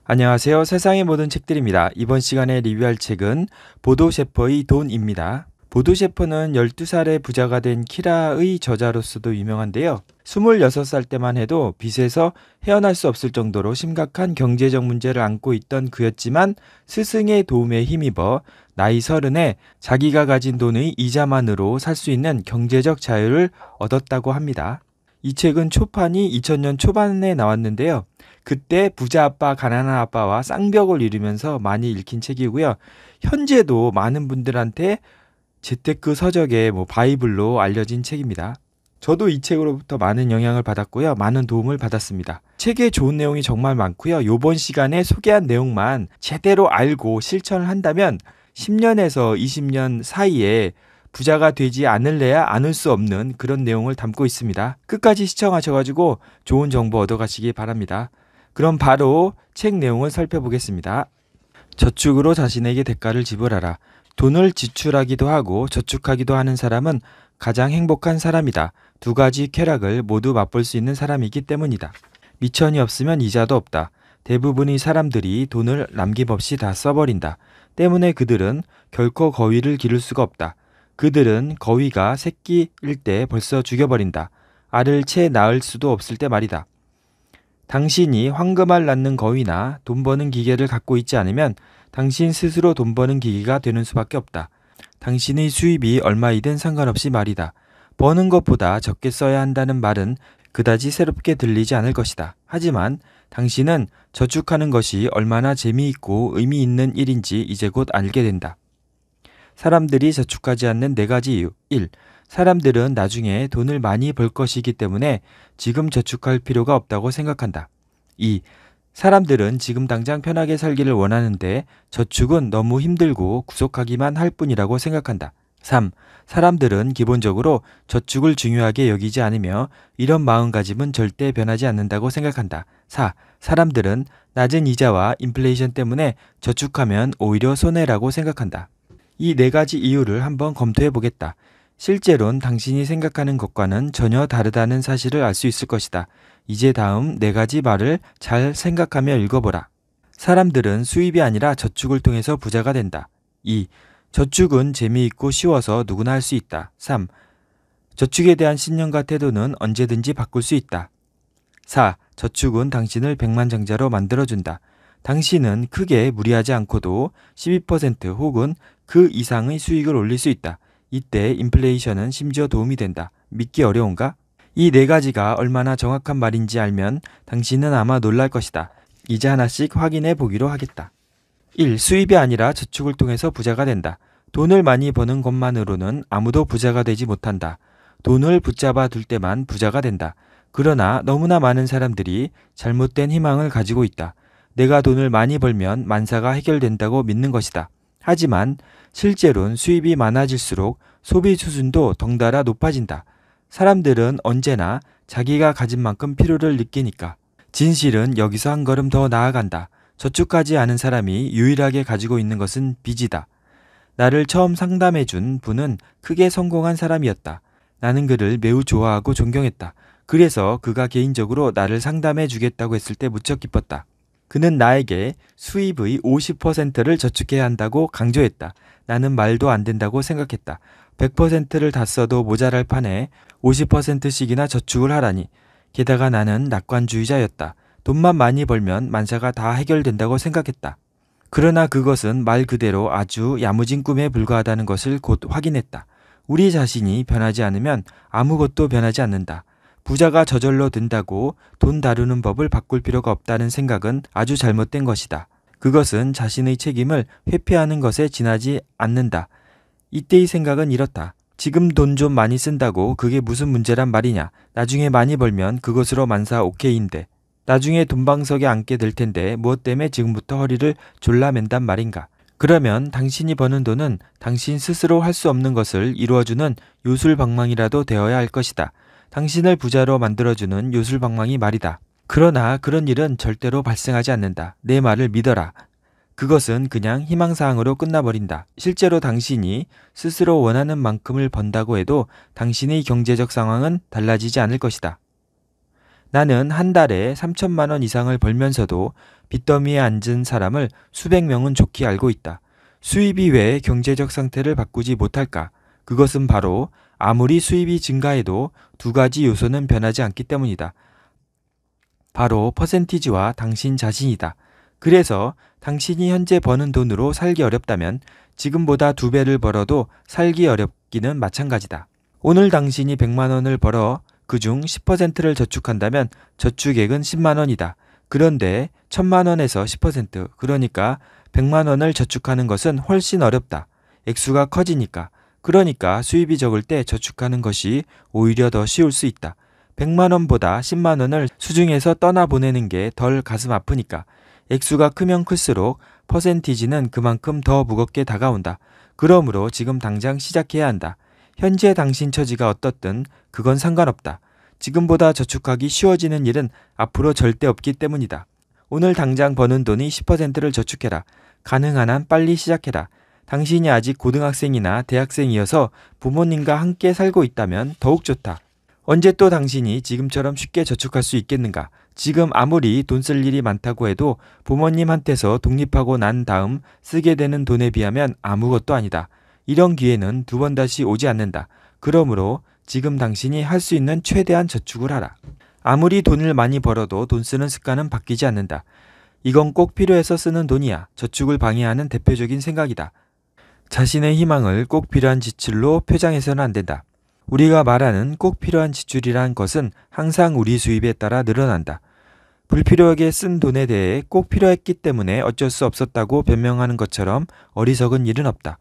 안녕하세요. 세상의 모든 책들입니다. 이번 시간에 리뷰할 책은 보도 셰퍼의 돈입니다. 보도 셰퍼는 12살에 부자가 된 키라의 저자로서도 유명한데요. 26살 때만 해도 빚에서 헤어날 수 없을 정도로 심각한 경제적 문제를 안고 있던 그였지만 스승의 도움에 힘입어 나이 30에 자기가 가진 돈의 이자만으로 살 수 있는 경제적 자유를 얻었다고 합니다. 이 책은 초판이 2000년 초반에 나왔는데요. 그때 부자 아빠, 가난한 아빠와 쌍벽을 이루면서 많이 읽힌 책이고요. 현재도 많은 분들한테 재테크 서적의 바이블로 알려진 책입니다. 저도 이 책으로부터 많은 영향을 받았고요. 많은 도움을 받았습니다. 책에 좋은 내용이 정말 많고요. 이번 시간에 소개한 내용만 제대로 알고 실천을 한다면 10년에서 20년 사이에 부자가 되지 않을래야 않을 수 없는 그런 내용을 담고 있습니다. 끝까지 시청하셔가지고 좋은 정보 얻어가시기 바랍니다. 그럼 바로 책 내용을 살펴보겠습니다. 저축으로 자신에게 대가를 지불하라. 돈을 지출하기도 하고 저축하기도 하는 사람은 가장 행복한 사람이다. 두 가지 쾌락을 모두 맛볼 수 있는 사람이기 때문이다. 미천이 없으면 이자도 없다. 대부분의 사람들이 돈을 남김없이 다 써버린다. 때문에 그들은 결코 거위를 기를 수가 없다. 그들은 거위가 새끼일 때 벌써 죽여버린다. 알을 채 낳을 수도 없을 때 말이다. 당신이 황금알 낳는 거위나 돈 버는 기계를 갖고 있지 않으면 당신 스스로 돈 버는 기계가 되는 수밖에 없다. 당신의 수입이 얼마이든 상관없이 말이다. 버는 것보다 적게 써야 한다는 말은 그다지 새롭게 들리지 않을 것이다. 하지만 당신은 저축하는 것이 얼마나 재미있고 의미 있는 일인지 이제 곧 알게 된다. 사람들이 저축하지 않는 4가지 이유. 1. 사람들은 나중에 돈을 많이 벌 것이기 때문에 지금 저축할 필요가 없다고 생각한다. 2. 사람들은 지금 당장 편하게 살기를 원하는데 저축은 너무 힘들고 구속하기만 할 뿐이라고 생각한다. 3. 사람들은 기본적으로 저축을 중요하게 여기지 않으며 이런 마음가짐은 절대 변하지 않는다고 생각한다. 4. 사람들은 낮은 이자와 인플레이션 때문에 저축하면 오히려 손해라고 생각한다. 이 4가지 이유를 한번 검토해 보겠다. 실제론 당신이 생각하는 것과는 전혀 다르다는 사실을 알 수 있을 것이다. 이제 다음 4가지 말을 잘 생각하며 읽어보라. 사람들은 수입이 아니라 저축을 통해서 부자가 된다. 2. 저축은 재미있고 쉬워서 누구나 할 수 있다. 3. 저축에 대한 신념과 태도는 언제든지 바꿀 수 있다. 4. 저축은 당신을 백만장자로 만들어준다. 당신은 크게 무리하지 않고도 12% 혹은 그 이상의 수익을 올릴 수 있다. 이때 인플레이션은 심지어 도움이 된다. 믿기 어려운가? 이 4가지가 얼마나 정확한 말인지 알면 당신은 아마 놀랄 것이다. 이제 하나씩 확인해 보기로 하겠다. 1. 수입이 아니라 저축을 통해서 부자가 된다. 돈을 많이 버는 것만으로는 아무도 부자가 되지 못한다. 돈을 붙잡아 둘 때만 부자가 된다. 그러나 너무나 많은 사람들이 잘못된 희망을 가지고 있다. 내가 돈을 많이 벌면 만사가 해결된다고 믿는 것이다. 하지만 실제로는 수입이 많아질수록 소비 수준도 덩달아 높아진다. 사람들은 언제나 자기가 가진 만큼 필요를 느끼니까. 진실은 여기서 한 걸음 더 나아간다. 저축하지 않은 사람이 유일하게 가지고 있는 것은 빚이다. 나를 처음 상담해준 분은 크게 성공한 사람이었다. 나는 그를 매우 좋아하고 존경했다. 그래서 그가 개인적으로 나를 상담해 주겠다고 했을 때 무척 기뻤다. 그는 나에게 수입의 50%를 저축해야 한다고 강조했다. 나는 말도 안 된다고 생각했다. 100%를 다 써도 모자랄 판에 50%씩이나 저축을 하라니. 게다가 나는 낙관주의자였다. 돈만 많이 벌면 만사가 다 해결된다고 생각했다. 그러나 그것은 말 그대로 아주 야무진 꿈에 불과하다는 것을 곧 확인했다. 우리 자신이 변하지 않으면 아무것도 변하지 않는다. 부자가 저절로 된다고 돈 다루는 법을 바꿀 필요가 없다는 생각은 아주 잘못된 것이다. 그것은 자신의 책임을 회피하는 것에 지나지 않는다. 이때의 생각은 이렇다. 지금 돈 좀 많이 쓴다고 그게 무슨 문제란 말이냐. 나중에 많이 벌면 그것으로 만사 오케이인데. 나중에 돈방석에 앉게 될 텐데 무엇 때문에 지금부터 허리를 졸라맨단 말인가. 그러면 당신이 버는 돈은 당신 스스로 할 수 없는 것을 이루어주는 요술방망이라도 되어야 할 것이다. 당신을 부자로 만들어주는 요술방망이 말이다. 그러나 그런 일은 절대로 발생하지 않는다. 내 말을 믿어라. 그것은 그냥 희망사항으로 끝나버린다. 실제로 당신이 스스로 원하는 만큼을 번다고 해도 당신의 경제적 상황은 달라지지 않을 것이다. 나는 한 달에 3천만 원 이상을 벌면서도 빚더미에 앉은 사람을 수백 명은 좋게 알고 있다. 수입이 왜 경제적 상태를 바꾸지 못할까? 그것은 바로 아무리 수입이 증가해도 두 가지 요소는 변하지 않기 때문이다. 바로 퍼센티지와 당신 자신이다. 그래서 당신이 현재 버는 돈으로 살기 어렵다면 지금보다 2배를 벌어도 살기 어렵기는 마찬가지다. 오늘 당신이 100만 원을 벌어 그중 10%를 저축한다면 저축액은 10만 원이다. 그런데 1000만 원에서 10%, 그러니까 100만 원을 저축하는 것은 훨씬 어렵다. 액수가 커지니까. 그러니까 수입이 적을 때 저축하는 것이 오히려 더 쉬울 수 있다. 100만 원보다 10만 원을 수중에서 떠나보내는 게 덜 가슴 아프니까. 액수가 크면 클수록 퍼센티지는 그만큼 더 무겁게 다가온다. 그러므로 지금 당장 시작해야 한다. 현재 당신 처지가 어떻든 그건 상관없다. 지금보다 저축하기 쉬워지는 일은 앞으로 절대 없기 때문이다. 오늘 당장 버는 돈의 10%를 저축해라. 가능한 한 빨리 시작해라. 당신이 아직 고등학생이나 대학생이어서 부모님과 함께 살고 있다면 더욱 좋다. 언제 또 당신이 지금처럼 쉽게 저축할 수 있겠는가? 지금 아무리 돈 쓸 일이 많다고 해도 부모님한테서 독립하고 난 다음 쓰게 되는 돈에 비하면 아무것도 아니다. 이런 기회는 2번 다시 오지 않는다. 그러므로 지금 당신이 할 수 있는 최대한 저축을 하라. 아무리 돈을 많이 벌어도 돈 쓰는 습관은 바뀌지 않는다. 이건 꼭 필요해서 쓰는 돈이야. 저축을 방해하는 대표적인 생각이다. 자신의 희망을 꼭 필요한 지출로 표장해서는 안 된다. 우리가 말하는 꼭 필요한 지출이란 것은 항상 우리 수입에 따라 늘어난다. 불필요하게 쓴 돈에 대해 꼭 필요했기 때문에 어쩔 수 없었다고 변명하는 것처럼 어리석은 일은 없다.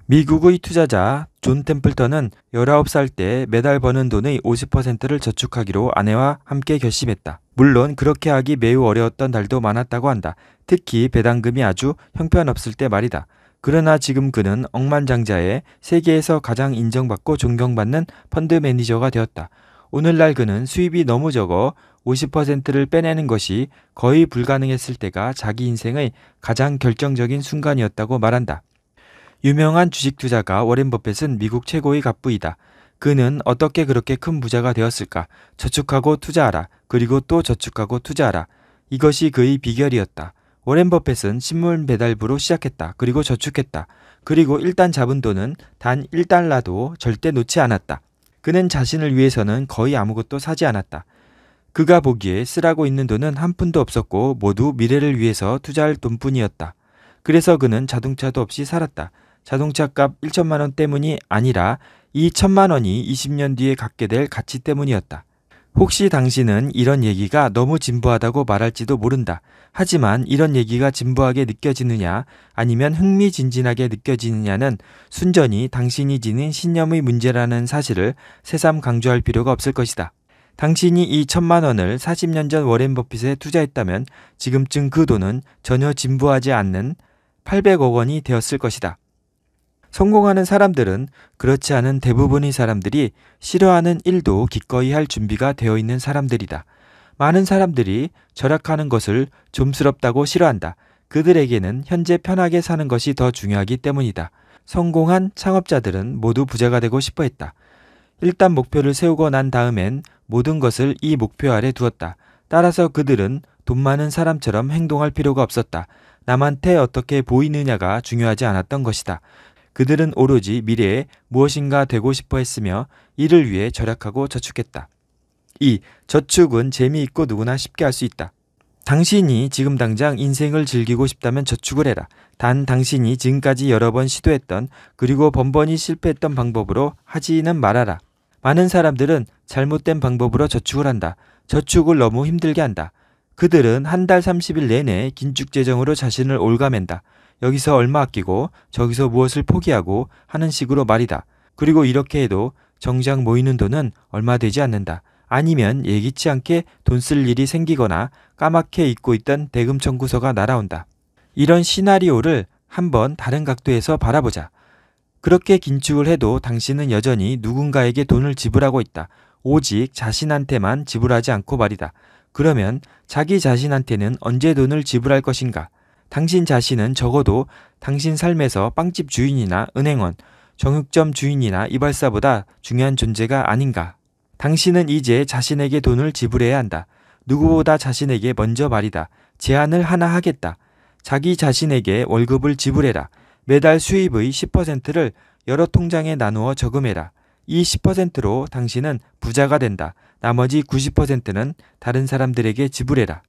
미국의 투자자 존 템플턴은 19살 때 매달 버는 돈의 50%를 저축하기로 아내와 함께 결심했다. 물론 그렇게 하기 매우 어려웠던 달도 많았다고 한다. 특히 배당금이 아주 형편없을 때 말이다. 그러나 지금 그는 억만장자의 세계에서 가장 인정받고 존경받는 펀드 매니저가 되었다. 오늘날 그는 수입이 너무 적어 50%를 빼내는 것이 거의 불가능했을 때가 자기 인생의 가장 결정적인 순간이었다고 말한다. 유명한 주식 투자가 워렌 버핏은 미국 최고의 갑부이다. 그는 어떻게 그렇게 큰 부자가 되었을까? 저축하고 투자하라. 그리고 또 저축하고 투자하라. 이것이 그의 비결이었다. 워렌 버핏은 신문 배달부로 시작했다. 그리고 저축했다. 그리고 일단 잡은 돈은 단 1달러도 절대 놓지 않았다. 그는 자신을 위해서는 거의 아무것도 사지 않았다. 그가 보기에 쓰라고 있는 돈은 한 푼도 없었고 모두 미래를 위해서 투자할 돈뿐이었다. 그래서 그는 자동차도 없이 살았다. 자동차값 1천만 원 때문이 아니라 이 1천만 원이 20년 뒤에 갖게 될 가치 때문이었다. 혹시 당신은 이런 얘기가 너무 진부하다고 말할지도 모른다. 하지만 이런 얘기가 진부하게 느껴지느냐 아니면 흥미진진하게 느껴지느냐는 순전히 당신이 지닌 신념의 문제라는 사실을 새삼 강조할 필요가 없을 것이다. 당신이 이 1천만 원을 40년 전 워렌 버핏에 투자했다면 지금쯤 그 돈은 전혀 진부하지 않는 800억 원이 되었을 것이다. 성공하는 사람들은 그렇지 않은 대부분의 사람들이 싫어하는 일도 기꺼이 할 준비가 되어 있는 사람들이다. 많은 사람들이 절약하는 것을 좀스럽다고 싫어한다. 그들에게는 현재 편하게 사는 것이 더 중요하기 때문이다. 성공한 창업자들은 모두 부자가 되고 싶어 했다. 일단 목표를 세우고 난 다음엔 모든 것을 이 목표 아래 두었다. 따라서 그들은 돈 많은 사람처럼 행동할 필요가 없었다. 남한테 어떻게 보이느냐가 중요하지 않았던 것이다. 그들은 오로지 미래에 무엇인가 되고 싶어 했으며 이를 위해 절약하고 저축했다. 2. 저축은 재미있고 누구나 쉽게 할 수 있다. 당신이 지금 당장 인생을 즐기고 싶다면 저축을 해라. 단 당신이 지금까지 여러 번 시도했던 그리고 번번이 실패했던 방법으로 하지는 말아라. 많은 사람들은 잘못된 방법으로 저축을 한다. 저축을 너무 힘들게 한다. 그들은 한 달 30일 내내 긴축재정으로 자신을 옭아맨다. 여기서 얼마 아끼고 저기서 무엇을 포기하고 하는 식으로 말이다. 그리고 이렇게 해도 정작 모이는 돈은 얼마 되지 않는다. 아니면 예기치 않게 돈 쓸 일이 생기거나 까맣게 잊고 있던 대금 청구서가 날아온다. 이런 시나리오를 한번 다른 각도에서 바라보자. 그렇게 긴축을 해도 당신은 여전히 누군가에게 돈을 지불하고 있다. 오직 자신한테만 지불하지 않고 말이다. 그러면 자기 자신한테는 언제 돈을 지불할 것인가? 당신 자신은 적어도 당신 삶에서 빵집 주인이나 은행원, 정육점 주인이나 이발사보다 중요한 존재가 아닌가? 당신은 이제 자신에게 돈을 지불해야 한다. 누구보다 자신에게 먼저 말이다. 제안을 하나 하겠다. 자기 자신에게 월급을 지불해라. 매달 수입의 10%를 여러 통장에 나누어 저금해라. 이 10%로 당신은 부자가 된다. 나머지 90%는 다른 사람들에게 지불해라.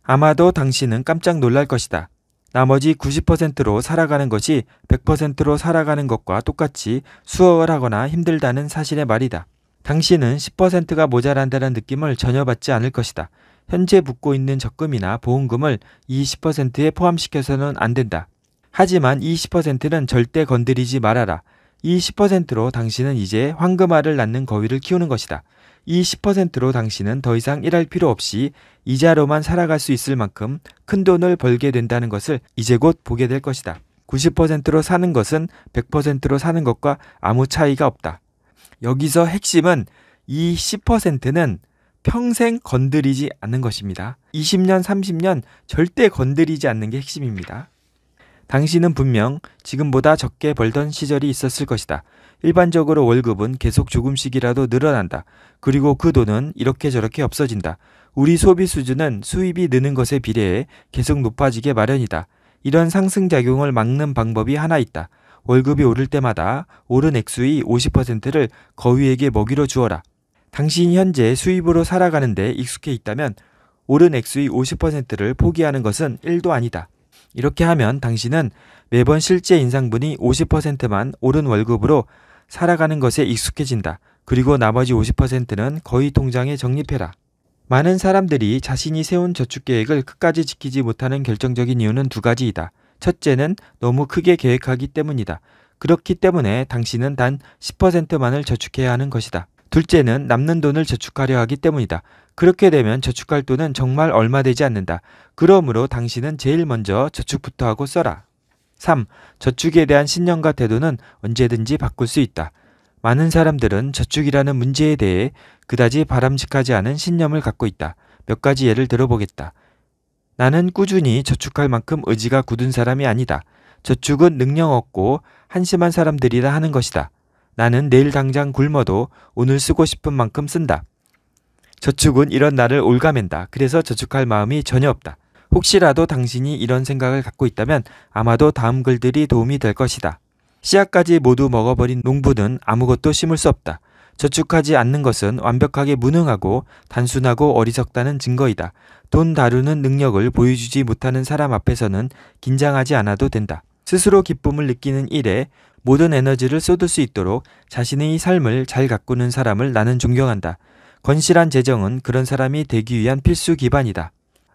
아마도 당신은 깜짝 놀랄 것이다. 나머지 90%로 살아가는 것이 100%로 살아가는 것과 똑같이 수월하거나 힘들다는 사실의 말이다. 당신은 10%가 모자란다는 느낌을 전혀 받지 않을 것이다. 현재 묻고 있는 적금이나 보험금을 이 10%에 포함시켜서는 안 된다. 하지만 이 10%는 절대 건드리지 말아라. 이 10%로 당신은 이제 황금알을 낳는 거위를 키우는 것이다. 이 10%로 당신은 더 이상 일할 필요 없이 이자로만 살아갈 수 있을 만큼 큰 돈을 벌게 된다는 것을 이제 곧 보게 될 것이다. 90%로 사는 것은 100%로 사는 것과 아무 차이가 없다. 여기서 핵심은 이 10%는 평생 건드리지 않는 것입니다. 20년, 30년 절대 건드리지 않는 게 핵심입니다. 당신은 분명 지금보다 적게 벌던 시절이 있었을 것이다. 일반적으로 월급은 계속 조금씩이라도 늘어난다. 그리고 그 돈은 이렇게 저렇게 없어진다. 우리 소비 수준은 수입이 느는 것에 비례해 계속 높아지게 마련이다. 이런 상승작용을 막는 방법이 하나 있다. 월급이 오를 때마다 오른 액수의 50%를 거위에게 먹이로 주어라. 당신이 현재 수입으로 살아가는데 익숙해 있다면 오른 액수의 50%를 포기하는 것은 1도 아니다. 이렇게 하면 당신은 매번 실제 인상분이 50%만 오른 월급으로 살아가는 것에 익숙해진다. 그리고 나머지 50%는 거위 통장에 적립해라. 많은 사람들이 자신이 세운 저축계획을 끝까지 지키지 못하는 결정적인 이유는 두 가지이다. 첫째는 너무 크게 계획하기 때문이다. 그렇기 때문에 당신은 단 10%만을 저축해야 하는 것이다. 둘째는 남는 돈을 저축하려 하기 때문이다. 그렇게 되면 저축할 돈은 정말 얼마 되지 않는다. 그러므로 당신은 제일 먼저 저축부터 하고 써라. 3. 저축에 대한 신념과 태도는 언제든지 바꿀 수 있다. 많은 사람들은 저축이라는 문제에 대해 그다지 바람직하지 않은 신념을 갖고 있다. 몇 가지 예를 들어보겠다. 나는 꾸준히 저축할 만큼 의지가 굳은 사람이 아니다. 저축은 능력 없고 한심한 사람들이라 하는 것이다. 나는 내일 당장 굶어도 오늘 쓰고 싶은 만큼 쓴다. 저축은 이런 나를 올가맨다. 그래서 저축할 마음이 전혀 없다. 혹시라도 당신이 이런 생각을 갖고 있다면 아마도 다음 글들이 도움이 될 것이다. 씨앗까지 모두 먹어버린 농부는 아무것도 심을 수 없다. 저축하지 않는 것은 완벽하게 무능하고 단순하고 어리석다는 증거이다. 돈 다루는 능력을 보여주지 못하는 사람 앞에서는 긴장하지 않아도 된다. 스스로 기쁨을 느끼는 일에 모든 에너지를 쏟을 수 있도록 자신의 삶을 잘 가꾸는 사람을 나는 존경한다. 건실한 재정은 그런 사람이 되기 위한 필수 기반이다.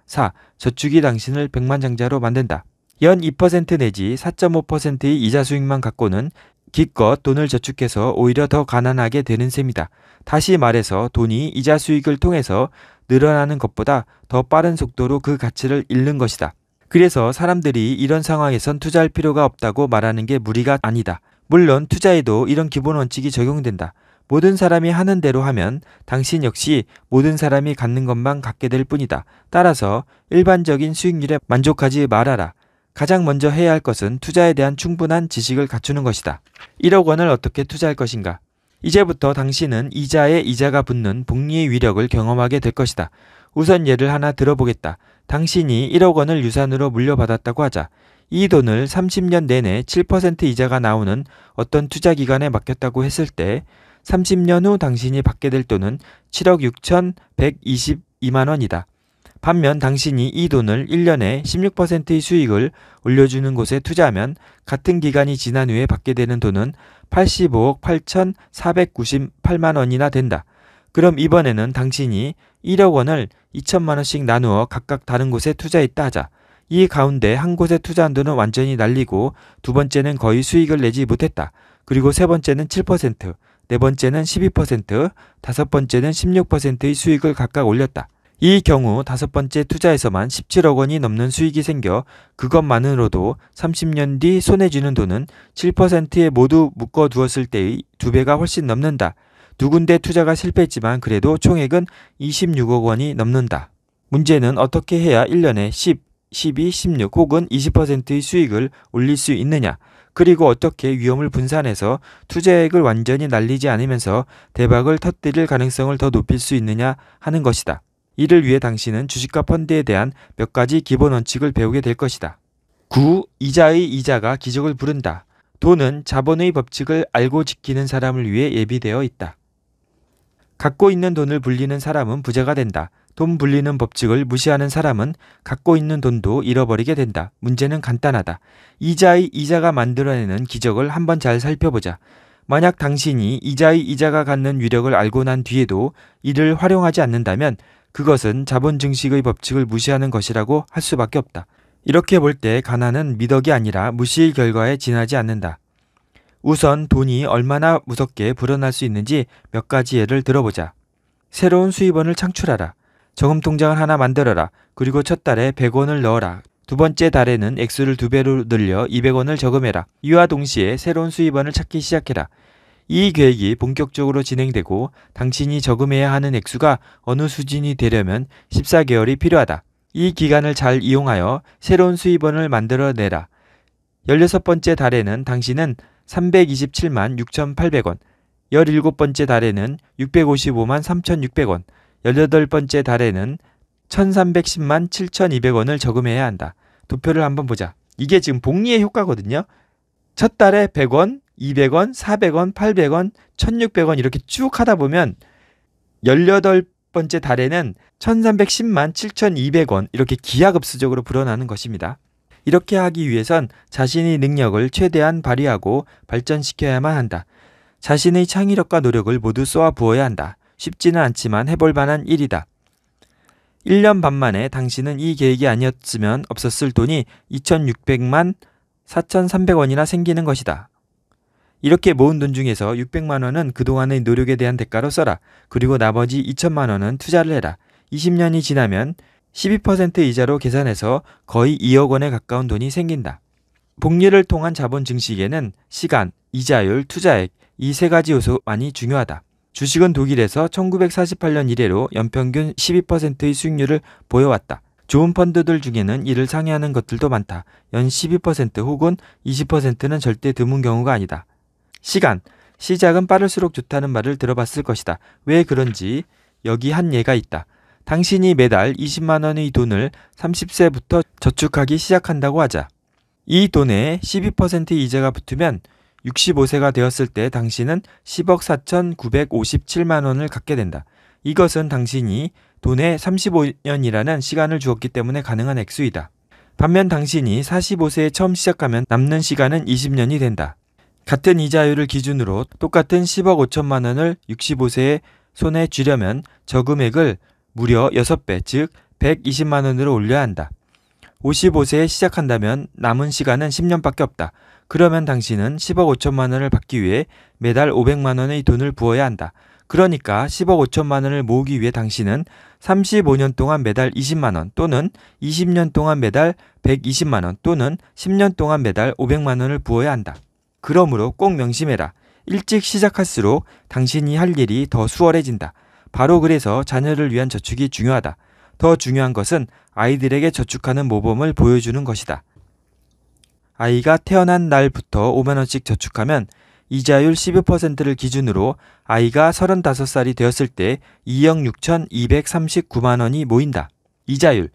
4. 저축이 당신을 백만장자로 만든다. 연 2% 내지 4.5%의 이자 수익만 갖고는 기껏 돈을 저축해서 오히려 더 가난하게 되는 셈이다. 다시 말해서 돈이 이자 수익을 통해서 늘어나는 것보다 더 빠른 속도로 그 가치를 잃는 것이다. 그래서 사람들이 이런 상황에선 투자할 필요가 없다고 말하는 게 무리가 아니다. 물론 투자에도 이런 기본 원칙이 적용된다. 모든 사람이 하는 대로 하면 당신 역시 모든 사람이 갖는 것만 갖게 될 뿐이다. 따라서 일반적인 수익률에 만족하지 말아라. 가장 먼저 해야 할 것은 투자에 대한 충분한 지식을 갖추는 것이다. 1억 원을 어떻게 투자할 것인가? 이제부터 당신은 이자에 이자가 붙는 복리의 위력을 경험하게 될 것이다. 우선 예를 하나 들어보겠다. 당신이 1억 원을 유산으로 물려받았다고 하자. 이 돈을 30년 내내 7% 이자가 나오는 어떤 투자기관에 맡겼다고 했을 때 30년 후 당신이 받게 될 돈은 7억 6,122만 원이다. 반면 당신이 이 돈을 1년에 16%의 수익을 올려주는 곳에 투자하면 같은 기간이 지난 후에 받게 되는 돈은 85억 8,498만 원이나 된다. 그럼 이번에는 당신이 1억 원을 2천만 원씩 나누어 각각 다른 곳에 투자했다 하자. 이 가운데 한 곳에 투자한 돈은 완전히 날리고 두 번째는 거의 수익을 내지 못했다. 그리고 세 번째는 7%, 네 번째는 12%, 다섯 번째는 16%의 수익을 각각 올렸다. 이 경우 다섯 번째 투자에서만 17억 원이 넘는 수익이 생겨 그것만으로도 30년 뒤 손에 쥐는 돈은 7%에 모두 묶어두었을 때의 2배가 훨씬 넘는다. 두 군데 투자가 실패했지만 그래도 총액은 26억 원이 넘는다. 문제는 어떻게 해야 1년에 10, 12, 16 혹은 20%의 수익을 올릴 수 있느냐. 그리고 어떻게 위험을 분산해서 투자액을 완전히 날리지 않으면서 대박을 터뜨릴 가능성을 더 높일 수 있느냐 하는 것이다. 이를 위해 당신은 주식과 펀드에 대한 몇 가지 기본 원칙을 배우게 될 것이다. 9. 이자의 이자가 기적을 부른다. 돈은 자본의 법칙을 알고 지키는 사람을 위해 예비되어 있다. 갖고 있는 돈을 불리는 사람은 부자가 된다. 돈 불리는 법칙을 무시하는 사람은 갖고 있는 돈도 잃어버리게 된다. 문제는 간단하다. 이자의 이자가 만들어내는 기적을 한번 잘 살펴보자. 만약 당신이 이자의 이자가 갖는 위력을 알고 난 뒤에도 이를 활용하지 않는다면 그것은 자본 증식의 법칙을 무시하는 것이라고 할 수밖에 없다. 이렇게 볼 때 가난은 미덕이 아니라 무시의 결과에 지나지 않는다. 우선 돈이 얼마나 무섭게 불어날 수 있는지 몇 가지 예를 들어보자. 새로운 수입원을 창출하라. 저금통장을 하나 만들어라. 그리고 첫 달에 100원을 넣어라. 두 번째 달에는 액수를 2배로 늘려 200원을 저금해라. 이와 동시에 새로운 수입원을 찾기 시작해라. 이 계획이 본격적으로 진행되고 당신이 저금해야 하는 액수가 어느 수준이 되려면 14개월이 필요하다. 이 기간을 잘 이용하여 새로운 수입원을 만들어내라. 16번째 달에는 당신은 327만 6,800원, 17번째 달에는 655만 3,600원, 18번째 달에는 1,310만 7,200원을 저금해야 한다. 도표를 한번 보자. 이게 지금 복리의 효과거든요. 첫 달에 100원, 200원, 400원, 800원, 1,600원 이렇게 쭉 하다 보면 18번째 달에는 1,310만 7,200원 이렇게 기하급수적으로 불어나는 것입니다. 이렇게 하기 위해선 자신의 능력을 최대한 발휘하고 발전시켜야만 한다. 자신의 창의력과 노력을 모두 쏘아 부어야 한다. 쉽지는 않지만 해볼 만한 일이다. 1년 반 만에 당신은 이 계획이 아니었으면 없었을 돈이 2,600만 4,300원이나 생기는 것이다. 이렇게 모은 돈 중에서 600만 원은 그동안의 노력에 대한 대가로 써라. 그리고 나머지 2천만 원은 투자를 해라. 20년이 지나면 12% 이자로 계산해서 거의 2억 원에 가까운 돈이 생긴다. 복리를 통한 자본 증식에는 시간, 이자율, 투자액 이 세 가지 요소만이 중요하다. 주식은 독일에서 1948년 이래로 연평균 12%의 수익률을 보여왔다. 좋은 펀드들 중에는 이를 상회하는 것들도 많다. 연 12% 혹은 20%는 절대 드문 경우가 아니다. 시간, 시작은 빠를수록 좋다는 말을 들어봤을 것이다. 왜 그런지 여기 한 예가 있다. 당신이 매달 20만 원의 돈을 30세부터 저축하기 시작한다고 하자. 이 돈에 12% 이자가 붙으면 65세가 되었을 때 당신은 10억 4,957만 원을 갖게 된다. 이것은 당신이 돈에 35년이라는 시간을 주었기 때문에 가능한 액수이다. 반면 당신이 45세에 처음 시작하면 남는 시간은 20년이 된다. 같은 이자율을 기준으로 똑같은 10억 5천만 원을 65세에 손에 쥐려면 저금액을 무려 6배, 즉 120만 원으로 올려야 한다. 55세에 시작한다면 남은 시간은 10년밖에 없다. 그러면 당신은 10억 5천만 원을 받기 위해 매달 500만 원의 돈을 부어야 한다. 그러니까 10억 5천만 원을 모으기 위해 당신은 35년 동안 매달 20만 원 또는 20년 동안 매달 120만 원 또는 10년 동안 매달 500만 원을 부어야 한다. 그러므로 꼭 명심해라. 일찍 시작할수록 당신이 할 일이 더 수월해진다. 바로 그래서 자녀를 위한 저축이 중요하다. 더 중요한 것은 아이들에게 저축하는 모범을 보여주는 것이다. 아이가 태어난 날부터 5만 원씩 저축하면 이자율 12%를 기준으로 아이가 35살이 되었을 때 2억 6,239만 원이 모인다. 이자율.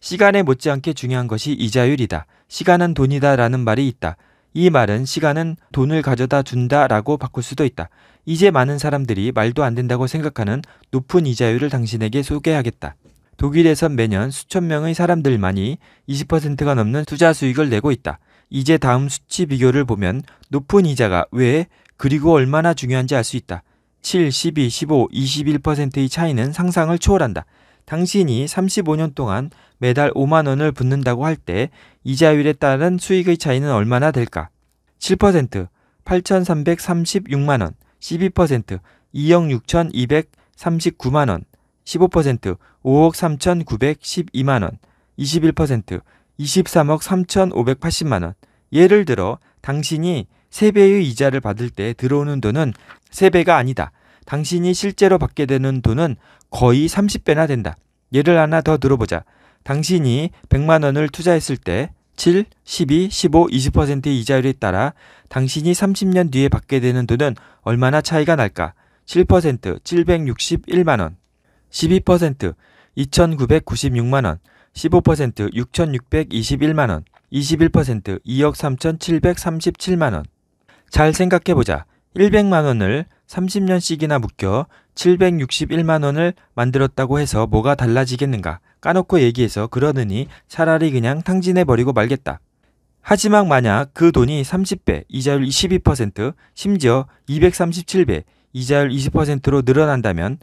시간에 못지않게 중요한 것이 이자율이다. 시간은 돈이다 라는 말이 있다. 이 말은 시간은 돈을 가져다 준다 라고 바꿀 수도 있다. 이제 많은 사람들이 말도 안 된다고 생각하는 높은 이자율을 당신에게 소개하겠다. 독일에선 매년 수천 명의 사람들만이 20%가 넘는 투자 수익을 내고 있다. 이제 다음 수치 비교를 보면 높은 이자가 왜 그리고 얼마나 중요한지 알 수 있다. 7, 12, 15, 21%의 차이는 상상을 초월한다. 당신이 35년 동안 매달 5만 원을 붓는다고 할 때 이자율에 따른 수익의 차이는 얼마나 될까? 7%, 8,336만 원, 12%, 2억 6,239만 원, 15%, 5억 3,912만 원, 21%, 23억 3,580만 원. 예를 들어 당신이 3배의 이자를 받을 때 들어오는 돈은 3배가 아니다. 당신이 실제로 받게 되는 돈은 거의 30배나 된다. 예를 하나 더 들어보자. 당신이 100만 원을 투자했을 때 7, 12, 15, 20%의 이자율에 따라 당신이 30년 뒤에 받게 되는 돈은 얼마나 차이가 날까? 7%, 761만 원. 12%, 2,996만원, 15% 6,621만원, 21% 2억 3,737만원. 잘 생각해보자. 100만원을 30년씩이나 묶여 761만원을 만들었다고 해서 뭐가 달라지겠는가? 까놓고 얘기해서 그러느니 차라리 그냥 탕진해버리고 말겠다. 하지만 만약 그 돈이 30배, 이자율 12%, 심지어 237배, 이자율 20%로 늘어난다면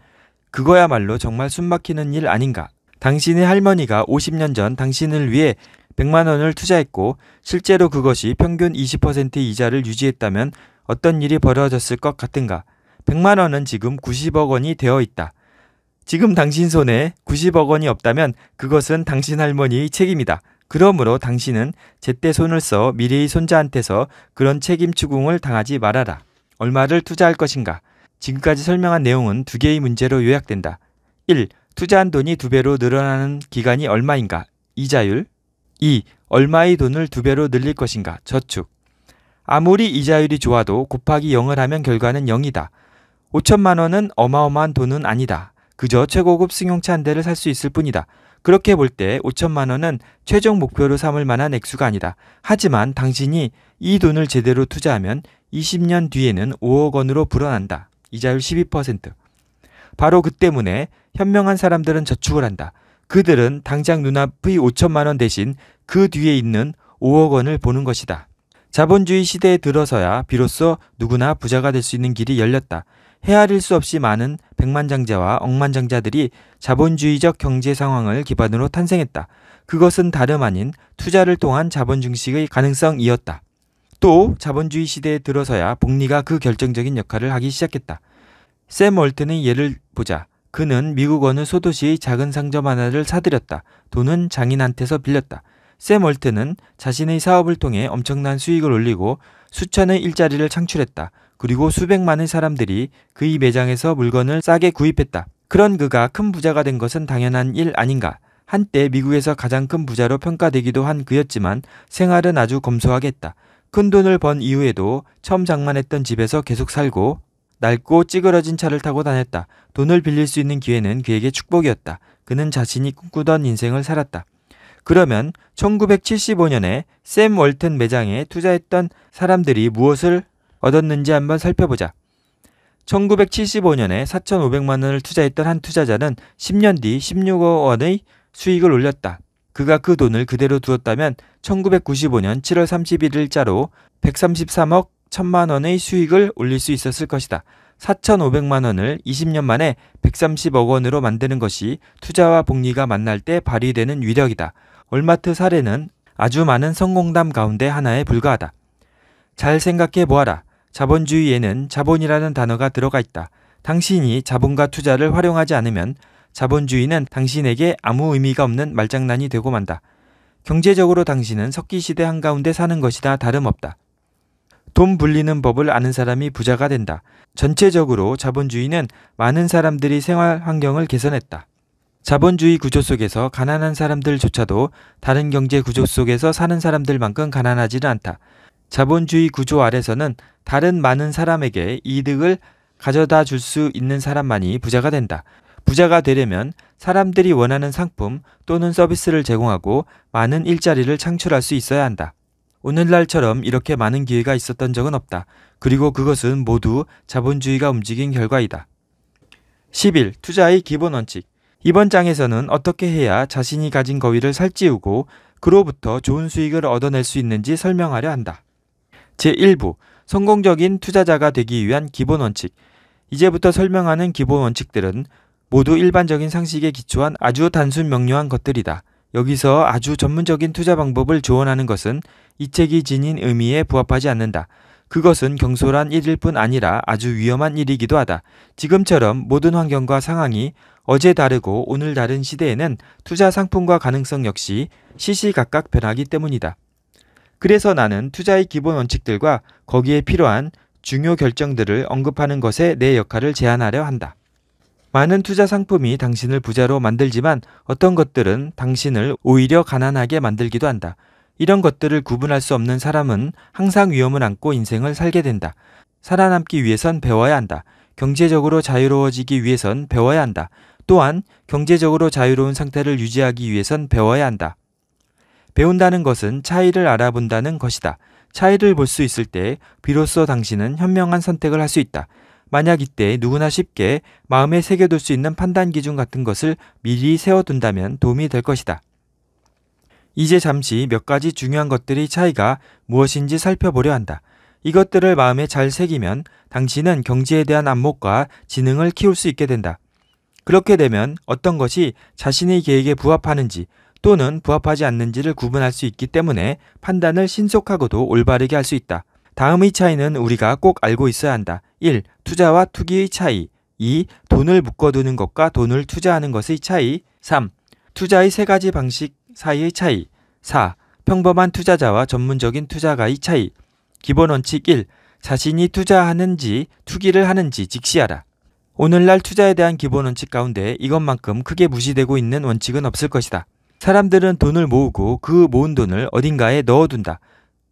그거야말로 정말 숨막히는 일 아닌가? 당신의 할머니가 50년 전 당신을 위해 100만 원을 투자했고 실제로 그것이 평균 20% 이자를 유지했다면 어떤 일이 벌어졌을 것 같은가? 100만 원은 지금 90억 원이 되어 있다. 지금 당신 손에 90억 원이 없다면 그것은 당신 할머니의 책임이다. 그러므로 당신은 제때 손을 써 미래의 손자한테서 그런 책임 추궁을 당하지 말아라. 얼마를 투자할 것인가? 지금까지 설명한 내용은 두 개의 문제로 요약된다. 1. 투자한 돈이 2배로 늘어나는 기간이 얼마인가? 이자율. 2. 얼마의 돈을 2배로 늘릴 것인가? 저축. 아무리 이자율이 좋아도 곱하기 0을 하면 결과는 0이다. 5천만 원은 어마어마한 돈은 아니다. 그저 최고급 승용차 한 대를 살 수 있을 뿐이다. 그렇게 볼 때 5천만 원은 최종 목표로 삼을 만한 액수가 아니다. 하지만 당신이 이 돈을 제대로 투자하면 20년 뒤에는 5억 원으로 불어난다. 이자율 12%. 바로 그 때문에 현명한 사람들은 저축을 한다. 그들은 당장 눈앞의 5천만 원 대신 그 뒤에 있는 5억 원을 보는 것이다. 자본주의 시대에 들어서야 비로소 누구나 부자가 될 수 있는 길이 열렸다. 헤아릴 수 없이 많은 백만장자와 억만장자들이 자본주의적 경제 상황을 기반으로 탄생했다. 그것은 다름 아닌 투자를 통한 자본 증식의 가능성이었다. 또 자본주의 시대에 들어서야 복리가 그 결정적인 역할을 하기 시작했다. 샘 월튼의 예를 보자. 그는 미국 어느 소도시의 작은 상점 하나를 사들였다. 돈은 장인한테서 빌렸다. 샘 월튼은 자신의 사업을 통해 엄청난 수익을 올리고 수천의 일자리를 창출했다. 그리고 수백만의 사람들이 그의 매장에서 물건을 싸게 구입했다. 그런 그가 큰 부자가 된 것은 당연한 일 아닌가? 한때 미국에서 가장 큰 부자로 평가되기도 한 그였지만 생활은 아주 검소하게 했다. 큰 돈을 번 이후에도 처음 장만했던 집에서 계속 살고 낡고 찌그러진 차를 타고 다녔다. 돈을 빌릴 수 있는 기회는 그에게 축복이었다. 그는 자신이 꿈꾸던 인생을 살았다. 그러면 1975년에 샘 월튼 매장에 투자했던 사람들이 무엇을 얻었는지 한번 살펴보자. 1975년에 4,500만 원을 투자했던 한 투자자는 10년 뒤 16억 원의 수익을 올렸다. 그가 그 돈을 그대로 두었다면 1995년 7월 31일자로 133억 1천만 원의 수익을 올릴 수 있었을 것이다. 4,500만 원을 20년 만에 130억 원으로 만드는 것이 투자와 복리가 만날 때 발휘되는 위력이다. 월마트 사례는 아주 많은 성공담 가운데 하나에 불과하다. 잘 생각해 보아라. 자본주의에는 자본이라는 단어가 들어가 있다. 당신이 자본과 투자를 활용하지 않으면 자본주의는 당신에게 아무 의미가 없는 말장난이 되고 만다. 경제적으로 당신은 석기시대 한가운데 사는 것이다 다름없다. 돈 불리는 법을 아는 사람이 부자가 된다. 전체적으로 자본주의는 많은 사람들이 생활 환경을 개선했다. 자본주의 구조 속에서 가난한 사람들조차도 다른 경제 구조 속에서 사는 사람들만큼 가난하지는 않다. 자본주의 구조 아래서는 다른 많은 사람에게 이득을 가져다 줄 수 있는 사람만이 부자가 된다. 부자가 되려면 사람들이 원하는 상품 또는 서비스를 제공하고 많은 일자리를 창출할 수 있어야 한다. 오늘날처럼 이렇게 많은 기회가 있었던 적은 없다. 그리고 그것은 모두 자본주의가 움직인 결과이다. 11. 투자의 기본 원칙. 이번 장에서는 어떻게 해야 자신이 가진 거위를 살찌우고 그로부터 좋은 수익을 얻어낼 수 있는지 설명하려 한다. 제1부. 성공적인 투자자가 되기 위한 기본 원칙. 이제부터 설명하는 기본 원칙들은 모두 일반적인 상식에 기초한 아주 단순 명료한 것들이다. 여기서 아주 전문적인 투자 방법을 조언하는 것은 이 책이 지닌 의미에 부합하지 않는다. 그것은 경솔한 일일 뿐 아니라 아주 위험한 일이기도 하다. 지금처럼 모든 환경과 상황이 어제 다르고 오늘 다른 시대에는 투자 상품과 가능성 역시 시시각각 변하기 때문이다. 그래서 나는 투자의 기본 원칙들과 거기에 필요한 중요 결정들을 언급하는 것에 내 역할을 제안하려 한다. 많은 투자 상품이 당신을 부자로 만들지만 어떤 것들은 당신을 오히려 가난하게 만들기도 한다. 이런 것들을 구분할 수 없는 사람은 항상 위험을 안고 인생을 살게 된다. 살아남기 위해선 배워야 한다. 경제적으로 자유로워지기 위해선 배워야 한다. 또한 경제적으로 자유로운 상태를 유지하기 위해선 배워야 한다. 배운다는 것은 차이를 알아본다는 것이다. 차이를 볼 수 있을 때 비로소 당신은 현명한 선택을 할 수 있다. 만약 이때 누구나 쉽게 마음에 새겨둘 수 있는 판단 기준 같은 것을 미리 세워둔다면 도움이 될 것이다. 이제 잠시 몇 가지 중요한 것들의 차이가 무엇인지 살펴보려 한다. 이것들을 마음에 잘 새기면 당신은 경지에 대한 안목과 지능을 키울 수 있게 된다. 그렇게 되면 어떤 것이 자신의 계획에 부합하는지 또는 부합하지 않는지를 구분할 수 있기 때문에 판단을 신속하고도 올바르게 할 수 있다. 다음의 차이는 우리가 꼭 알고 있어야 한다. 1. 투자와 투기의 차이. 2. 돈을 묶어두는 것과 돈을 투자하는 것의 차이. 3. 투자의 세 가지 방식 사이의 차이. 4. 평범한 투자자와 전문적인 투자가의 차이. 기본 원칙 1. 자신이 투자하는지 투기를 하는지 직시하라. 오늘날 투자에 대한 기본 원칙 가운데 이것만큼 크게 무시되고 있는 원칙은 없을 것이다. 사람들은 돈을 모으고 그 모은 돈을 어딘가에 넣어둔다.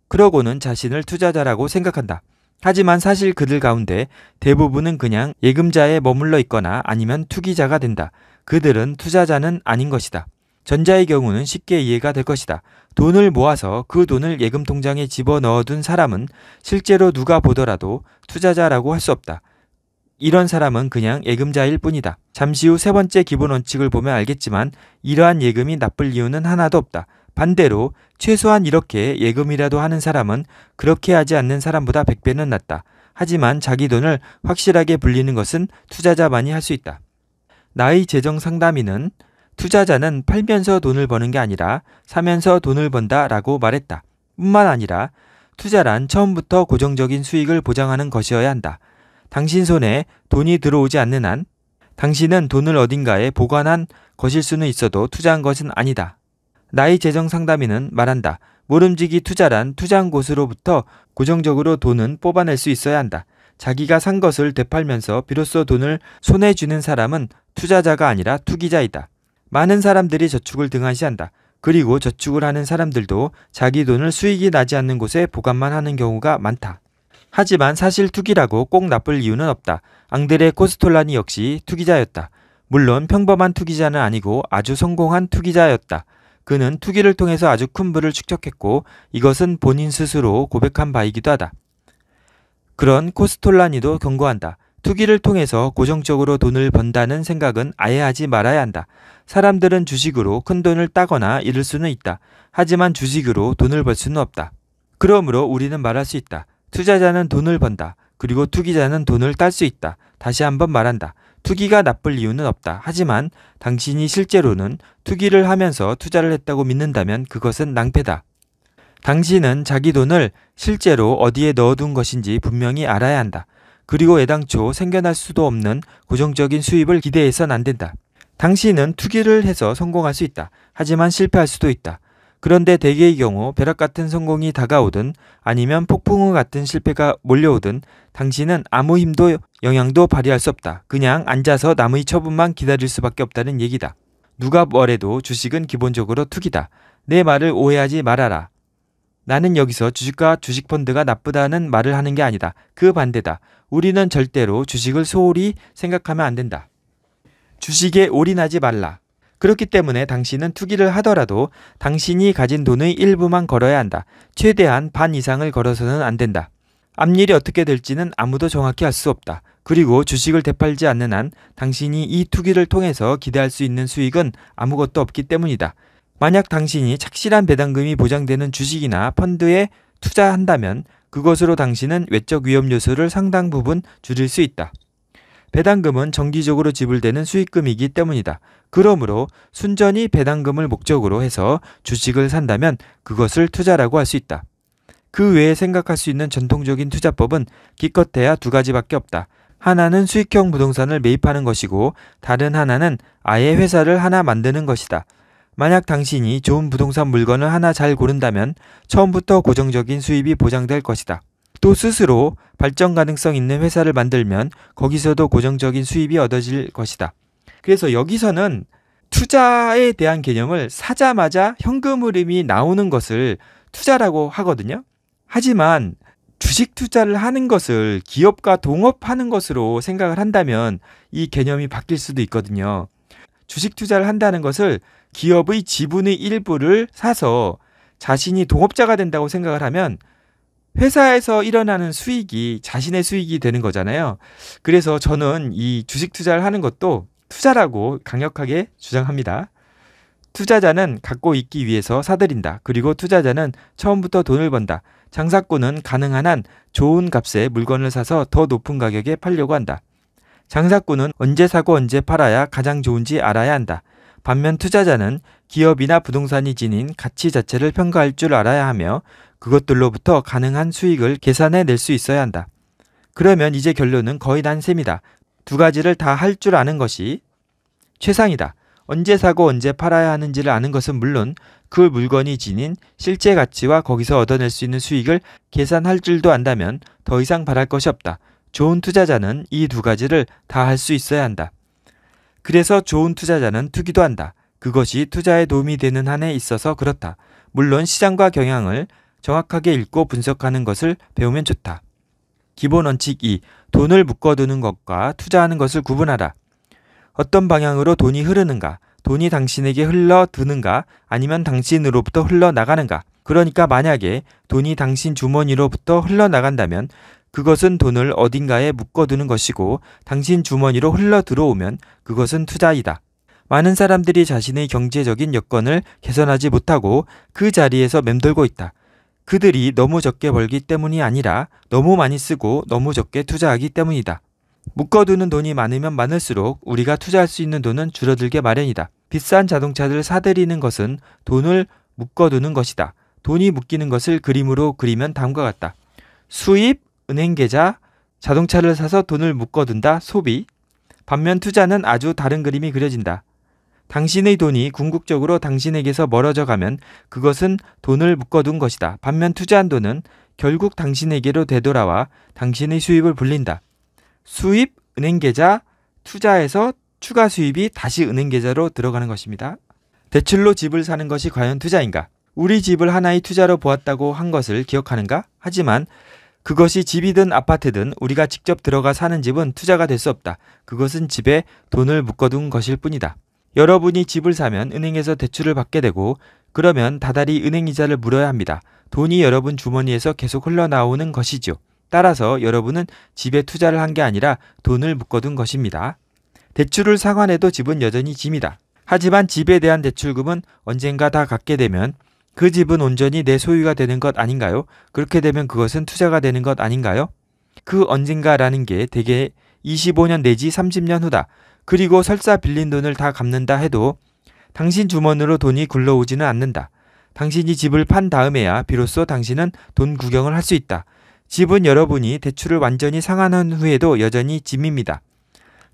그러고는 자신을 투자자라고 생각한다. 하지만 사실 그들 가운데 대부분은 그냥 예금자에 머물러 있거나 아니면 투기자가 된다. 그들은 투자자는 아닌 것이다. 전자의 경우는 쉽게 이해가 될 것이다. 돈을 모아서 그 돈을 예금 통장에 집어넣어둔 사람은 실제로 누가 보더라도 투자자라고 할 수 없다. 이런 사람은 그냥 예금자일 뿐이다. 잠시 후 세 번째 기본 원칙을 보면 알겠지만 이러한 예금이 나쁠 이유는 하나도 없다. 반대로 최소한 이렇게 예금이라도 하는 사람은 그렇게 하지 않는 사람보다 100배는 낫다. 하지만 자기 돈을 확실하게 불리는 것은 투자자만이 할 수 있다. 나의 재정 상담인은 투자자는 팔면서 돈을 버는 게 아니라 사면서 돈을 번다 라고 말했다. 뿐만 아니라 투자란 처음부터 고정적인 수익을 보장하는 것이어야 한다. 당신 손에 돈이 들어오지 않는 한 당신은 돈을 어딘가에 보관한 것일 수는 있어도 투자한 것은 아니다. 나의 재정 상담인은 말한다. 모름지기 투자란 투자한 곳으로부터 고정적으로 돈은 뽑아낼 수 있어야 한다. 자기가 산 것을 되팔면서 비로소 돈을 손에 쥐는 사람은 투자자가 아니라 투기자이다. 많은 사람들이 저축을 등한시한다. 그리고 저축을 하는 사람들도 자기 돈을 수익이 나지 않는 곳에 보관만 하는 경우가 많다. 하지만 사실 투기라고 꼭 나쁠 이유는 없다. 앙드레 코스톨라니 역시 투기자였다. 물론 평범한 투기자는 아니고 아주 성공한 투기자였다. 그는 투기를 통해서 아주 큰 부를 축적했고 이것은 본인 스스로 고백한 바이기도 하다. 그런 코스톨라니도 경고한다. 투기를 통해서 고정적으로 돈을 번다는 생각은 아예 하지 말아야 한다. 사람들은 주식으로 큰 돈을 따거나 잃을 수는 있다. 하지만 주식으로 돈을 벌 수는 없다. 그러므로 우리는 말할 수 있다. 투자자는 돈을 번다. 그리고 투기자는 돈을 딸 수 있다. 다시 한번 말한다. 투기가 나쁠 이유는 없다. 하지만 당신이 실제로는 투기를 하면서 투자를 했다고 믿는다면 그것은 낭패다. 당신은 자기 돈을 실제로 어디에 넣어둔 것인지 분명히 알아야 한다. 그리고 애당초 생겨날 수도 없는 고정적인 수입을 기대해선 안 된다. 당신은 투기를 해서 성공할 수 있다. 하지만 실패할 수도 있다. 그런데 대개의 경우 벼락 같은 성공이 다가오든 아니면 폭풍우 같은 실패가 몰려오든 당신은 아무 힘도 영향도 발휘할 수 없다. 그냥 앉아서 남의 처분만 기다릴 수밖에 없다는 얘기다. 누가 뭐래도 주식은 기본적으로 투기다. 내 말을 오해하지 말아라. 나는 여기서 주식과 주식펀드가 나쁘다는 말을 하는 게 아니다. 그 반대다. 우리는 절대로 주식을 소홀히 생각하면 안 된다. 주식에 올인하지 말라. 그렇기 때문에 당신은 투기를 하더라도 당신이 가진 돈의 일부만 걸어야 한다. 최대한 반 이상을 걸어서는 안 된다. 앞일이 어떻게 될지는 아무도 정확히 알 수 없다. 그리고 주식을 되팔지 않는 한 당신이 이 투기를 통해서 기대할 수 있는 수익은 아무것도 없기 때문이다. 만약 당신이 착실한 배당금이 보장되는 주식이나 펀드에 투자한다면 그것으로 당신은 외적 위험 요소를 상당 부분 줄일 수 있다. 배당금은 정기적으로 지불되는 수익금이기 때문이다. 그러므로 순전히 배당금을 목적으로 해서 주식을 산다면 그것을 투자라고 할 수 있다. 그 외에 생각할 수 있는 전통적인 투자법은 기껏해야 두 가지밖에 없다. 하나는 수익형 부동산을 매입하는 것이고 다른 하나는 아예 회사를 하나 만드는 것이다. 만약 당신이 좋은 부동산 물건을 하나 잘 고른다면 처음부터 고정적인 수입이 보장될 것이다. 또 스스로 발전 가능성 있는 회사를 만들면 거기서도 고정적인 수입이 얻어질 것이다. 그래서 여기서는 투자에 대한 개념을 사자마자 현금 흐름이 나오는 것을 투자라고 하거든요. 하지만 주식 투자를 하는 것을 기업과 동업하는 것으로 생각을 한다면 이 개념이 바뀔 수도 있거든요. 주식 투자를 한다는 것을 기업의 지분의 일부를 사서 자신이 동업자가 된다고 생각을 하면 회사에서 일어나는 수익이 자신의 수익이 되는 거잖아요. 그래서 저는 이 주식 투자를 하는 것도 투자라고 강력하게 주장합니다. 투자자는 갖고 있기 위해서 사들인다. 그리고 투자자는 처음부터 돈을 번다. 장사꾼은 가능한 한 좋은 값에 물건을 사서 더 높은 가격에 팔려고 한다. 장사꾼은 언제 사고 언제 팔아야 가장 좋은지 알아야 한다. 반면 투자자는 기업이나 부동산이 지닌 가치 자체를 평가할 줄 알아야 하며 그것들로부터 가능한 수익을 계산해 낼 수 있어야 한다. 그러면 이제 결론은 거의 난 셈이다. 두 가지를 다 할 줄 아는 것이 최상이다. 언제 사고 언제 팔아야 하는지를 아는 것은 물론 그 물건이 지닌 실제 가치와 거기서 얻어낼 수 있는 수익을 계산할 줄도 안다면 더 이상 바랄 것이 없다. 좋은 투자자는 이 두 가지를 다 할 수 있어야 한다. 그래서 좋은 투자자는 투기도 한다. 그것이 투자에 도움이 되는 한에 있어서 그렇다. 물론 시장과 경향을 정확하게 읽고 분석하는 것을 배우면 좋다. 기본 원칙 2. 돈을 묶어두는 것과 투자하는 것을 구분하라. 어떤 방향으로 돈이 흐르는가? 돈이 당신에게 흘러드는가? 아니면 당신으로부터 흘러나가는가? 그러니까 만약에 돈이 당신 주머니로부터 흘러나간다면 그것은 돈을 어딘가에 묶어두는 것이고 당신 주머니로 흘러들어오면 그것은 투자이다. 많은 사람들이 자신의 경제적인 여건을 개선하지 못하고 그 자리에서 맴돌고 있다. 그들이 너무 적게 벌기 때문이 아니라 너무 많이 쓰고 너무 적게 투자하기 때문이다. 묶어두는 돈이 많으면 많을수록 우리가 투자할 수 있는 돈은 줄어들게 마련이다. 비싼 자동차를 사들이는 것은 돈을 묶어두는 것이다. 돈이 묶이는 것을 그림으로 그리면 다음과 같다. 수입, 은행계좌, 자동차를 사서 돈을 묶어둔다, 소비. 반면 투자는 아주 다른 그림이 그려진다. 당신의 돈이 궁극적으로 당신에게서 멀어져 가면 그것은 돈을 묶어둔 것이다. 반면 투자한 돈은 결국 당신에게로 되돌아와 당신의 수입을 불린다. 수입, 은행계좌, 투자해서 추가 수입이 다시 은행계좌로 들어가는 것입니다. 대출로 집을 사는 것이 과연 투자인가? 우리 집을 하나의 투자로 보았다고 한 것을 기억하는가? 하지만 그것이 집이든 아파트든 우리가 직접 들어가 사는 집은 투자가 될 수 없다. 그것은 집에 돈을 묶어둔 것일 뿐이다. 여러분이 집을 사면 은행에서 대출을 받게 되고 그러면 다달이 은행 이자를 물어야 합니다. 돈이 여러분 주머니에서 계속 흘러나오는 것이죠. 따라서 여러분은 집에 투자를 한 게 아니라 돈을 묶어둔 것입니다. 대출을 상환해도 집은 여전히 짐이다. 하지만 집에 대한 대출금은 언젠가 다 갚게 되면 그 집은 온전히 내 소유가 되는 것 아닌가요? 그렇게 되면 그것은 투자가 되는 것 아닌가요? 그 언젠가라는 게 대개 25년 내지 30년 후다. 그리고 설사 빌린 돈을 다 갚는다 해도 당신 주머니로 돈이 굴러오지는 않는다. 당신이 집을 판 다음에야 비로소 당신은 돈 구경을 할 수 있다. 집은 여러분이 대출을 완전히 상환한 후에도 여전히 짐입니다.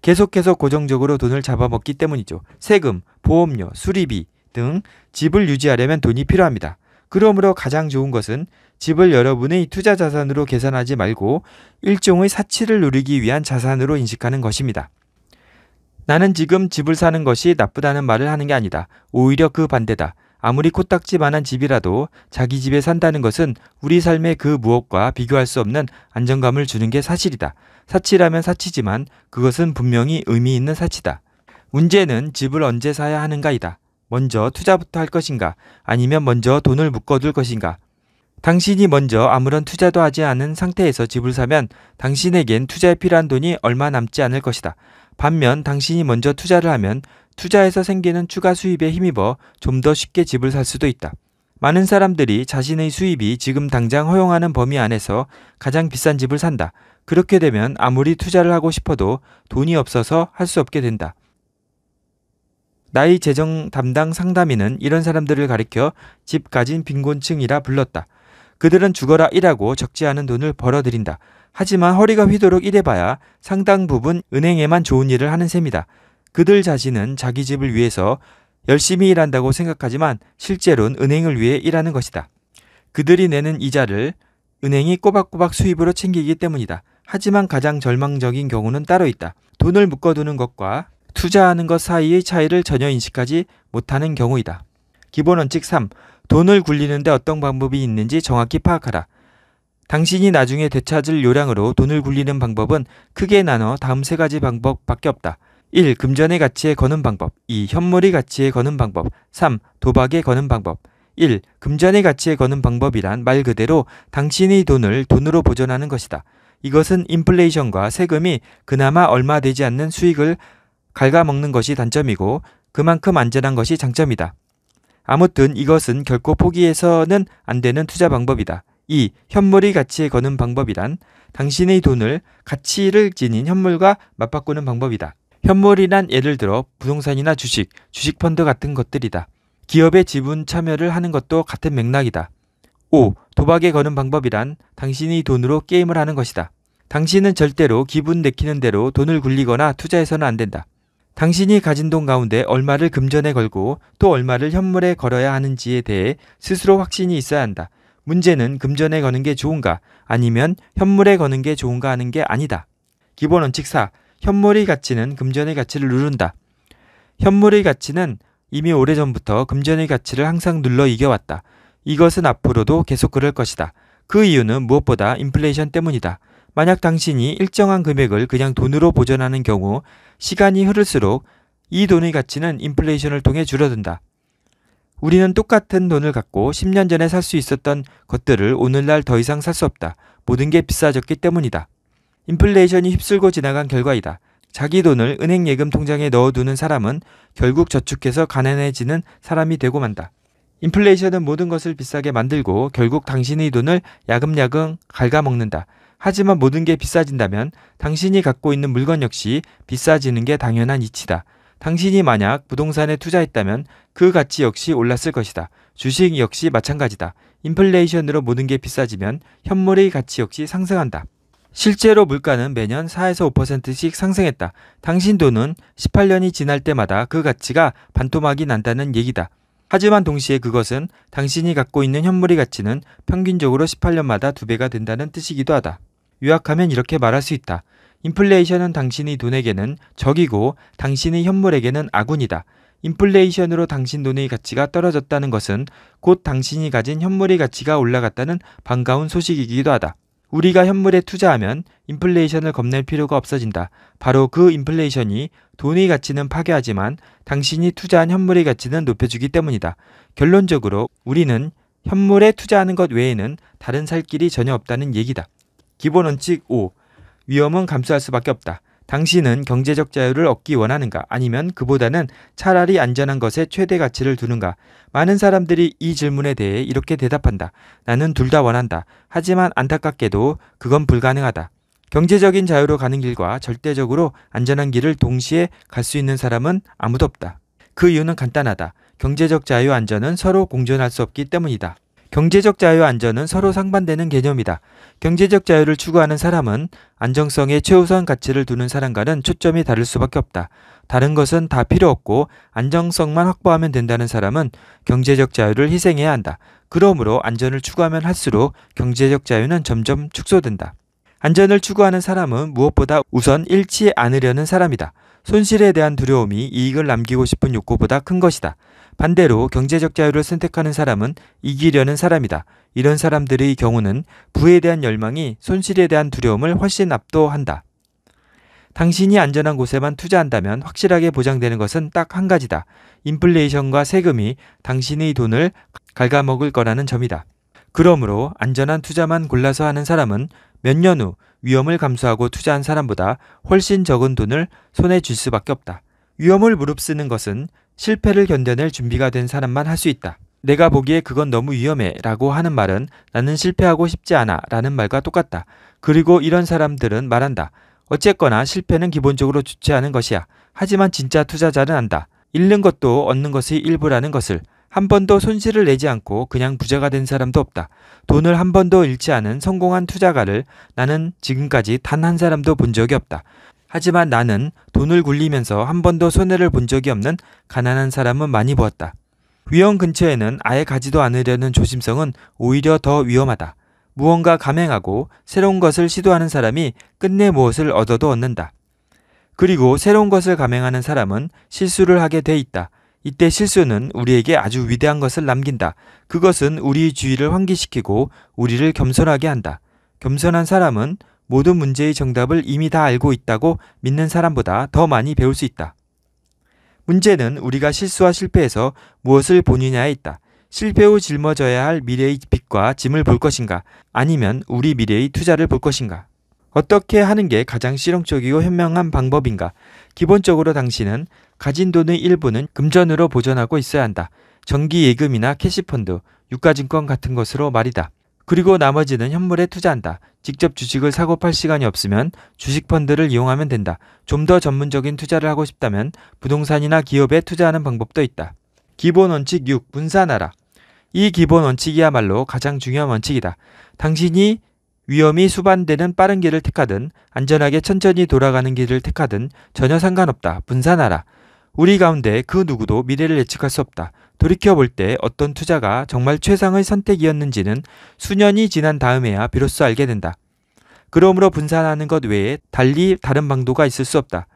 계속해서 고정적으로 돈을 잡아먹기 때문이죠. 세금, 보험료, 수리비 등 집을 유지하려면 돈이 필요합니다. 그러므로 가장 좋은 것은 집을 여러분의 투자 자산으로 계산하지 말고 일종의 사치를 누리기 위한 자산으로 인식하는 것입니다. 나는 지금 집을 사는 것이 나쁘다는 말을 하는 게 아니다. 오히려 그 반대다. 아무리 코딱지만한 집이라도 자기 집에 산다는 것은 우리 삶의 그 무엇과 비교할 수 없는 안정감을 주는 게 사실이다. 사치라면 사치지만 그것은 분명히 의미 있는 사치다. 문제는 집을 언제 사야 하는가이다. 먼저 투자부터 할 것인가 아니면 먼저 돈을 묶어둘 것인가. 당신이 먼저 아무런 투자도 하지 않은 상태에서 집을 사면 당신에겐 투자에 필요한 돈이 얼마 남지 않을 것이다. 반면 당신이 먼저 투자를 하면 투자에서 생기는 추가 수입에 힘입어 좀 더 쉽게 집을 살 수도 있다. 많은 사람들이 자신의 수입이 지금 당장 허용하는 범위 안에서 가장 비싼 집을 산다. 그렇게 되면 아무리 투자를 하고 싶어도 돈이 없어서 할 수 없게 된다. 나의 재정 담당 상담인은 이런 사람들을 가리켜 집 가진 빈곤층이라 불렀다. 그들은 죽어라 일하고 적지 않은 돈을 벌어들인다. 하지만 허리가 휘도록 일해봐야 상당 부분 은행에만 좋은 일을 하는 셈이다. 그들 자신은 자기 집을 위해서 열심히 일한다고 생각하지만 실제로는 은행을 위해 일하는 것이다. 그들이 내는 이자를 은행이 꼬박꼬박 수입으로 챙기기 때문이다. 하지만 가장 절망적인 경우는 따로 있다. 돈을 묶어두는 것과 투자하는 것 사이의 차이를 전혀 인식하지 못하는 경우이다. 기본 원칙 3. 돈을 굴리는데 어떤 방법이 있는지 정확히 파악하라. 당신이 나중에 되찾을 요량으로 돈을 굴리는 방법은 크게 나눠 다음 세 가지 방법밖에 없다. 1. 금전의 가치에 거는 방법. 2. 현물의 가치에 거는 방법. 3. 도박에 거는 방법. 1. 금전의 가치에 거는 방법이란 말 그대로 당신의 돈을 돈으로 보존하는 것이다. 이것은 인플레이션과 세금이 그나마 얼마 되지 않는 수익을 갉아먹는 것이 단점이고 그만큼 안전한 것이 장점이다. 아무튼 이것은 결코 포기해서는 안 되는 투자 방법이다. 2. 현물의 가치에 거는 방법이란 당신의 돈을 가치를 지닌 현물과 맞바꾸는 방법이다. 현물이란 예를 들어 부동산이나 주식, 주식펀드 같은 것들이다. 기업의 지분 참여를 하는 것도 같은 맥락이다. 5. 도박에 거는 방법이란 당신의 돈으로 게임을 하는 것이다. 당신은 절대로 기분 내키는 대로 돈을 굴리거나 투자해서는 안 된다. 당신이 가진 돈 가운데 얼마를 금전에 걸고 또 얼마를 현물에 걸어야 하는지에 대해 스스로 확신이 있어야 한다. 문제는 금전에 거는 게 좋은가 아니면 현물에 거는 게 좋은가 하는 게 아니다. 기본 원칙 4. 현물의 가치는 금전의 가치를 누른다. 현물의 가치는 이미 오래전부터 금전의 가치를 항상 눌러 이겨왔다. 이것은 앞으로도 계속 그럴 것이다. 그 이유는 무엇보다 인플레이션 때문이다. 만약 당신이 일정한 금액을 그냥 돈으로 보존하는 경우 시간이 흐를수록 이 돈의 가치는 인플레이션을 통해 줄어든다. 우리는 똑같은 돈을 갖고 10년 전에 살 수 있었던 것들을 오늘날 더 이상 살 수 없다. 모든 게 비싸졌기 때문이다. 인플레이션이 휩쓸고 지나간 결과이다. 자기 돈을 은행 예금 통장에 넣어두는 사람은 결국 저축해서 가난해지는 사람이 되고 만다. 인플레이션은 모든 것을 비싸게 만들고 결국 당신의 돈을 야금야금 갉아먹는다. 하지만 모든 게 비싸진다면 당신이 갖고 있는 물건 역시 비싸지는 게 당연한 이치다. 당신이 만약 부동산에 투자했다면 그 가치 역시 올랐을 것이다. 주식 역시 마찬가지다. 인플레이션으로 모든 게 비싸지면 현물의 가치 역시 상승한다. 실제로 물가는 매년 4에서 5%씩 상승했다. 당신 돈은 18년이 지날 때마다 그 가치가 반토막이 난다는 얘기다. 하지만 동시에 그것은 당신이 갖고 있는 현물의 가치는 평균적으로 18년마다 2배가 된다는 뜻이기도 하다. 요약하면 이렇게 말할 수 있다. 인플레이션은 당신의 돈에게는 적이고 당신의 현물에게는 아군이다. 인플레이션으로 당신 돈의 가치가 떨어졌다는 것은 곧 당신이 가진 현물의 가치가 올라갔다는 반가운 소식이기도 하다. 우리가 현물에 투자하면 인플레이션을 겁낼 필요가 없어진다. 바로 그 인플레이션이 돈의 가치는 파괴하지만 당신이 투자한 현물의 가치는 높여주기 때문이다. 결론적으로 우리는 현물에 투자하는 것 외에는 다른 살 길이 전혀 없다는 얘기다. 기본 원칙 5. 위험은 감수할 수밖에 없다. 당신은 경제적 자유를 얻기 원하는가 아니면 그보다는 차라리 안전한 것에 최대 가치를 두는가? 많은 사람들이 이 질문에 대해 이렇게 대답한다. 나는 둘 다 원한다. 하지만 안타깝게도 그건 불가능하다. 경제적인 자유로 가는 길과 절대적으로 안전한 길을 동시에 갈 수 있는 사람은 아무도 없다. 그 이유는 간단하다. 경제적 자유 안전은 서로 공존할 수 없기 때문이다. 경제적 자유 안전은 서로 상반되는 개념이다. 경제적 자유를 추구하는 사람은 안정성에 최우선 가치를 두는 사람과는 초점이 다를 수밖에 없다. 다른 것은 다 필요 없고 안정성만 확보하면 된다는 사람은 경제적 자유를 희생해야 한다. 그러므로 안전을 추구하면 할수록 경제적 자유는 점점 축소된다. 안전을 추구하는 사람은 무엇보다 우선 잃지 않으려는 사람이다. 손실에 대한 두려움이 이익을 남기고 싶은 욕구보다 큰 것이다. 반대로 경제적 자유를 선택하는 사람은 이기려는 사람이다. 이런 사람들의 경우는 부에 대한 열망이 손실에 대한 두려움을 훨씬 압도한다. 당신이 안전한 곳에만 투자한다면 확실하게 보장되는 것은 딱 한 가지다. 인플레이션과 세금이 당신의 돈을 갉아먹을 거라는 점이다. 그러므로 안전한 투자만 골라서 하는 사람은 몇 년 후 위험을 감수하고 투자한 사람보다 훨씬 적은 돈을 손에 쥘 수밖에 없다. 위험을 무릅쓰는 것은 실패를 견뎌낼 준비가 된 사람만 할 수 있다. 내가 보기에 그건 너무 위험해 라고 하는 말은 나는 실패하고 싶지 않아 라는 말과 똑같다. 그리고 이런 사람들은 말한다. 어쨌거나 실패는 기본적으로 좋지 않은 것이야. 하지만 진짜 투자자는 안다. 잃는 것도 얻는 것의 일부라는 것을. 한 번도 손실을 내지 않고 그냥 부자가 된 사람도 없다. 돈을 한 번도 잃지 않은 성공한 투자가를 나는 지금까지 단 한 사람도 본 적이 없다. 하지만 나는 돈을 굴리면서 한 번도 손해를 본 적이 없는 가난한 사람은 많이 보았다. 위험 근처에는 아예 가지도 않으려는 조심성은 오히려 더 위험하다. 무언가 감행하고 새로운 것을 시도하는 사람이 끝내 무엇을 얻어도 얻는다. 그리고 새로운 것을 감행하는 사람은 실수를 하게 돼 있다. 이때 실수는 우리에게 아주 위대한 것을 남긴다. 그것은 우리의 주의를 환기시키고 우리를 겸손하게 한다. 겸손한 사람은 모든 문제의 정답을 이미 다 알고 있다고 믿는 사람보다 더 많이 배울 수 있다. 문제는 우리가 실수와 실패에서 무엇을 보느냐에 있다. 실패 후 짊어져야 할 미래의 빚과 짐을 볼 것인가, 아니면 우리 미래의 투자를 볼 것인가. 어떻게 하는 게 가장 실용적이고 현명한 방법인가? 기본적으로 당신은 가진 돈의 일부는 금전으로 보존하고 있어야 한다. 정기 예금이나 캐시펀드, 유가증권 같은 것으로 말이다. 그리고 나머지는 현물에 투자한다. 직접 주식을 사고 팔 시간이 없으면 주식펀드를 이용하면 된다. 좀 더 전문적인 투자를 하고 싶다면 부동산이나 기업에 투자하는 방법도 있다. 기본 원칙 6. 분산하라. 이 기본 원칙이야말로 가장 중요한 원칙이다. 당신이 위험이 수반되는 빠른 길을 택하든 안전하게 천천히 돌아가는 길을 택하든 전혀 상관없다. 분산하라. 우리 가운데 그 누구도 미래를 예측할 수 없다. 돌이켜볼 때 어떤 투자가 정말 최상의 선택이었는지는 수년이 지난 다음에야 비로소 알게 된다. 그러므로 분산하는 것 외에 달리 다른 방도가 있을 수 없다.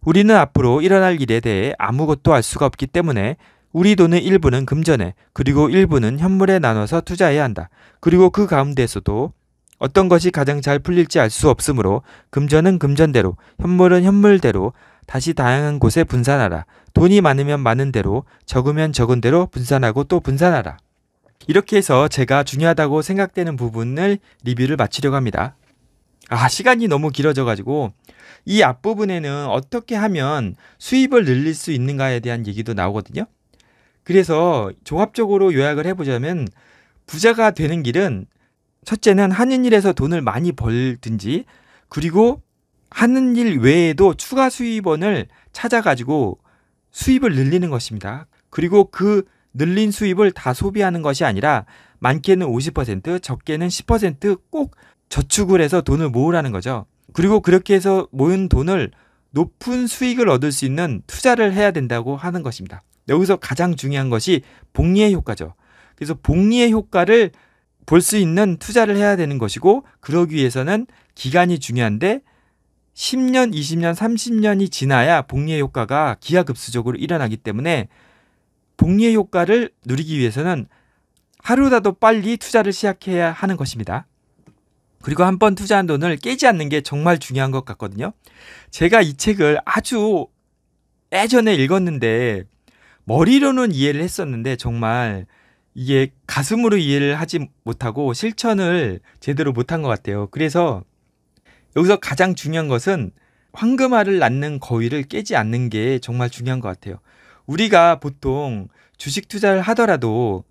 우리는 앞으로 일어날 일에 대해 아무것도 알 수가 없기 때문에 우리 돈의 일부는 금전에, 그리고 일부는 현물에 나눠서 투자해야 한다. 그리고 그 가운데서도 어떤 것이 가장 잘 풀릴지 알 수 없으므로 금전은 금전대로, 현물은 현물대로 다시 다양한 곳에 분산하라. 돈이 많으면 많은 대로, 적으면 적은 대로 분산하고 또 분산하라. 이렇게 해서 제가 중요하다고 생각되는 부분을 리뷰를 마치려고 합니다. 시간이 너무 길어져가지고 이 앞부분에는 어떻게 하면 수입을 늘릴 수 있는가에 대한 얘기도 나오거든요. 그래서 종합적으로 요약을 해보자면, 부자가 되는 길은 첫째는 하는 일에서 돈을 많이 벌든지, 그리고 하는 일 외에도 추가 수입원을 찾아가지고 수입을 늘리는 것입니다. 그리고 그 늘린 수입을 다 소비하는 것이 아니라 많게는 50%, 적게는 10% 꼭 저축을 해서 돈을 모으라는 거죠. 그리고 그렇게 해서 모은 돈을 높은 수익을 얻을 수 있는 투자를 해야 된다고 하는 것입니다. 여기서 가장 중요한 것이 복리의 효과죠. 그래서 복리의 효과를 볼 수 있는 투자를 해야 되는 것이고, 그러기 위해서는 기간이 중요한데 10년, 20년, 30년이 지나야 복리의 효과가 기하급수적으로 일어나기 때문에 복리의 효과를 누리기 위해서는 하루라도 빨리 투자를 시작해야 하는 것입니다. 그리고 한번 투자한 돈을 깨지 않는 게 정말 중요한 것 같거든요. 제가 이 책을 아주 예전에 읽었는데 머리로는 이해를 했었는데 정말 이게 가슴으로 이해를 하지 못하고 실천을 제대로 못한 것 같아요. 그래서 여기서 가장 중요한 것은 황금알을 낳는 거위를 깨지 않는 게 정말 중요한 것 같아요. 우리가 보통 주식 투자를 하더라도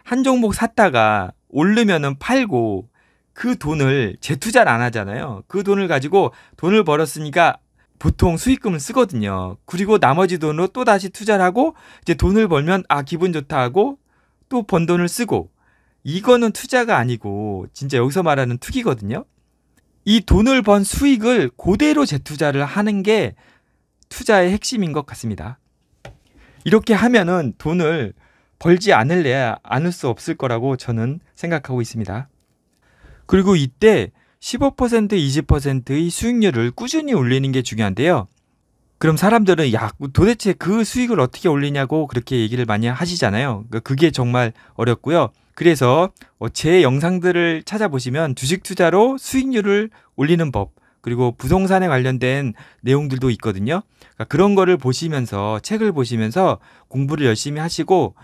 한 종목 샀다가 오르면은 팔고 그 돈을 재투자를 안 하잖아요. 그 돈을 가지고 돈을 벌었으니까 보통 수익금을 쓰거든요. 그리고 나머지 돈으로 또 다시 투자를 하고 이제 돈을 벌면 기분 좋다 하고 또 번 돈을 쓰고, 이거는 투자가 아니고 진짜 여기서 말하는 투기거든요. 이 돈을 번 수익을 그대로 재투자를 하는 게 투자의 핵심인 것 같습니다. 이렇게 하면은 돈을 벌지 않을 수 없을 거라고 저는 생각하고 있습니다. 그리고 이때 15%, 20%의 수익률을 꾸준히 올리는 게 중요한데요. 그럼 사람들은 도대체 그 수익을 어떻게 올리냐고 그렇게 얘기를 많이 하시잖아요. 그게 정말 어렵고요. 그래서 제 영상들을 찾아보시면 주식 투자로 수익률을 올리는 법, 그리고 부동산에 관련된 내용들도 있거든요. 그런 거를 보시면서, 책을 보시면서 공부를 열심히 하시고,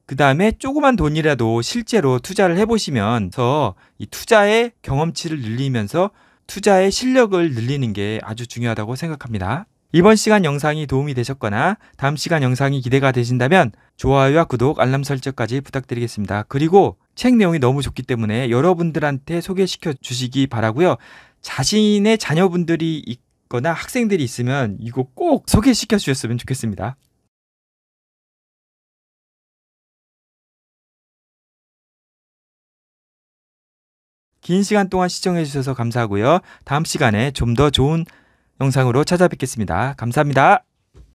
그 다음에 조그만 돈이라도 실제로 투자를 해보시면서 이 투자의 경험치를 늘리면서 투자의 실력을 늘리는 게 아주 중요하다고 생각합니다. 이번 시간 영상이 도움이 되셨거나 다음 시간 영상이 기대가 되신다면 좋아요와 구독, 알람 설정까지 부탁드리겠습니다. 그리고 책 내용이 너무 좋기 때문에 여러분들한테 소개시켜 주시기 바라고요. 자신의 자녀분들이 있거나 학생들이 있으면 이거 꼭 소개시켜 주셨으면 좋겠습니다. 긴 시간 동안 시청해 주셔서 감사하고요. 다음 시간에 좀 더 좋은 영상으로 찾아뵙겠습니다. 감사합니다.